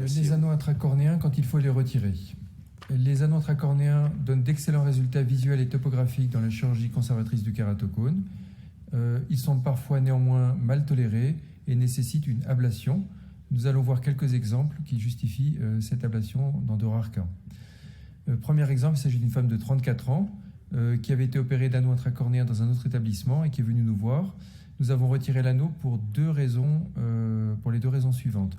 Les anneaux intracornéens, quand il faut les retirer. Les anneaux intracornéens donnent d'excellents résultats visuels et topographiques dans la chirurgie conservatrice du kératocone. Ils sont parfois néanmoins mal tolérés et nécessitent une ablation. Nous allons voir quelques exemples qui justifient cette ablation dans de rares cas. Premier exemple, il s'agit d'une femme de 34 ans qui avait été opérée d'anneau intracornéen dans un autre établissement et qui est venue nous voir. Nous avons retiré l'anneau pour les deux raisons suivantes.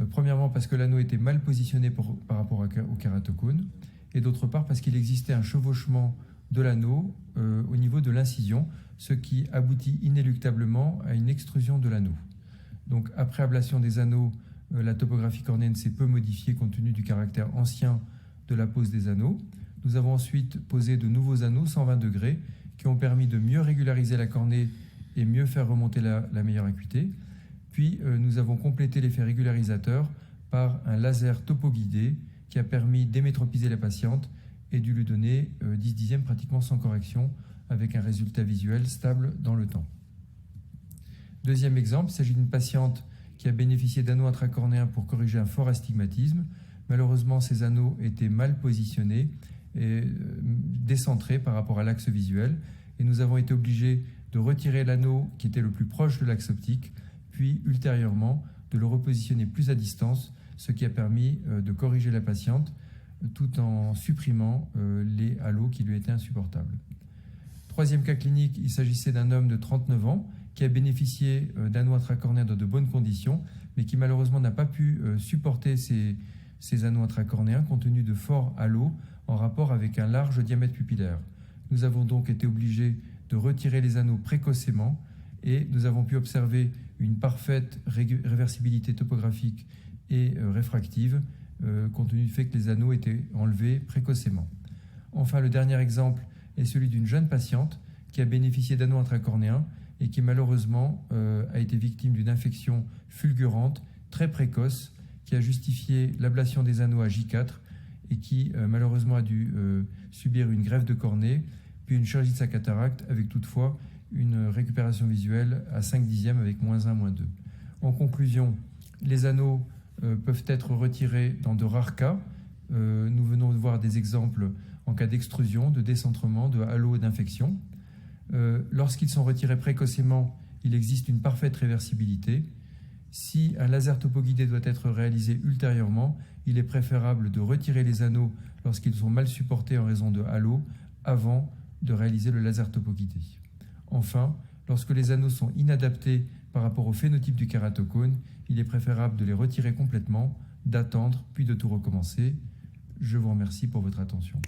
Premièrement, parce que l'anneau était mal positionné par rapport au kératocone, et d'autre part, parce qu'il existait un chevauchement de l'anneau au niveau de l'incision, ce qui aboutit inéluctablement à une extrusion de l'anneau. Donc, après ablation des anneaux, la topographie cornéenne s'est peu modifiée compte tenu du caractère ancien de la pose des anneaux. Nous avons ensuite posé de nouveaux anneaux 120 degrés qui ont permis de mieux régulariser la cornée et mieux faire remonter la meilleure acuité. Puis, nous avons complété l'effet régularisateur par un laser topo-guidé qui a permis d'émétropiser la patiente et de lui donner 10 dixièmes pratiquement sans correction, avec un résultat visuel stable dans le temps. Deuxième exemple, il s'agit d'une patiente qui a bénéficié d'anneaux intracornéens pour corriger un fort astigmatisme. Malheureusement, ces anneaux étaient mal positionnés et décentrés par rapport à l'axe visuel, et nous avons été obligés de retirer l'anneau qui était le plus proche de l'axe optique, puis ultérieurement de le repositionner plus à distance, ce qui a permis de corriger la patiente tout en supprimant les halos qui lui étaient insupportables. Troisième cas clinique, il s'agissait d'un homme de 39 ans qui a bénéficié d'anneaux intracornéens dans de bonnes conditions, mais qui malheureusement n'a pas pu supporter ces anneaux intracornéens compte tenu de forts halos en rapport avec un large diamètre pupillaire. Nous avons donc été obligés de retirer les anneaux précocement et nous avons pu observer une parfaite réversibilité topographique et réfractive compte tenu du fait que les anneaux étaient enlevés précocement. Enfin, le dernier exemple est celui d'une jeune patiente qui a bénéficié d'anneaux intracornéens et qui malheureusement a été victime d'une infection fulgurante très précoce qui a justifié l'ablation des anneaux à J4 et qui malheureusement a dû subir une greffe de cornée puis une chirurgie de sa cataracte avec toutefois une récupération visuelle à 5 dixièmes avec -1, -2. En conclusion, les anneaux peuvent être retirés dans de rares cas. Nous venons de voir des exemples en cas d'extrusion, de décentrement, de halo et d'infection. Lorsqu'ils sont retirés précocement, il existe une parfaite réversibilité. Si un laser topo-guidé doit être réalisé ultérieurement, il est préférable de retirer les anneaux lorsqu'ils sont mal supportés en raison de halo avant de réaliser le laser topo-guidé. Enfin, lorsque les anneaux sont inadaptés par rapport au phénotype du kératocone, il est préférable de les retirer complètement, d'attendre, puis de tout recommencer. Je vous remercie pour votre attention.